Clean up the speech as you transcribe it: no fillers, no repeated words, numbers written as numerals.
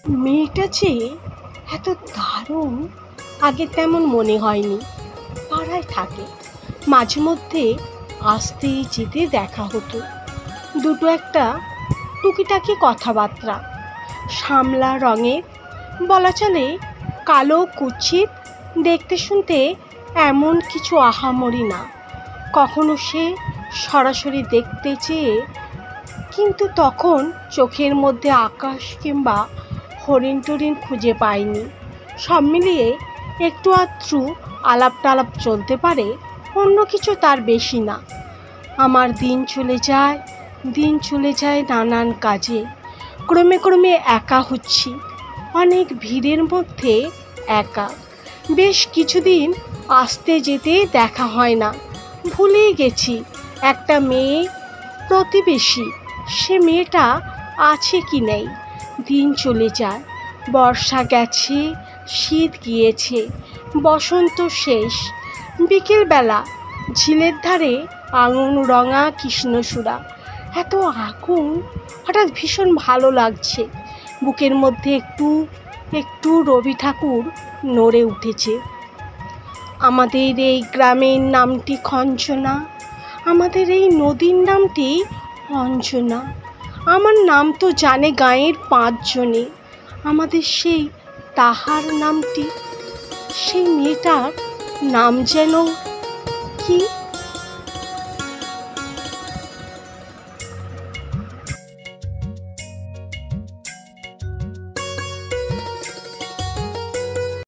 মেয়েটা যে এত দারুণ আগে তেমন মনে হয়নি। পাড়ায় থাকে, মাঝে মধ্যে আসতে যেতে দেখা হতো, দুটো একটা টুকিটাকি কথাবার্তা। শ্যামলা রঙের, বলা চলে কালো কুৎসিত, দেখতে শুনতে এমন কিছু আহামরি না। কখনো সে সরাসরি দেখতে চেয়ে, কিন্তু তখন চোখের মধ্যে আকাশ কিংবা হরিণ টরিণ খুঁজে পায়নি। সব মিলিয়ে একটু আধটু আলাপ টালাপ চলতে পারে, অন্য কিছু তার বেশি না। আমার দিন চলে যায় নানান কাজে। ক্রমে ক্রমে একা হচ্ছি, অনেক ভিড়ের মধ্যে একা। বেশ কিছুদিন আসতে যেতে দেখা হয় না, ভুলেই গেছি একটা মেয়ে প্রতিবেশী, সে মেয়েটা আছে কি নেই। দিন চলে যায়, বর্ষা গেছে, শীত গিয়েছে, বসন্ত শেষ। বিকেলবেলা ঝিলের ধারে আঙুন রঙা কৃষ্ণচূড়া, এত আগুন, হঠাৎ ভীষণ ভালো লাগছে। বুকের মধ্যে একটু একটু রবি ঠাকুর নড়ে উঠেছে। আমাদের এই গ্রামের নামটি খঞ্চনা, আমাদের এই নদীর নামটি অঞ্জনা। আমার নাম তো জানে গাঁয়ের 5 জনে। আমাদের সেই তাহার নামটি, সেই মেয়েটার নাম যেন কি?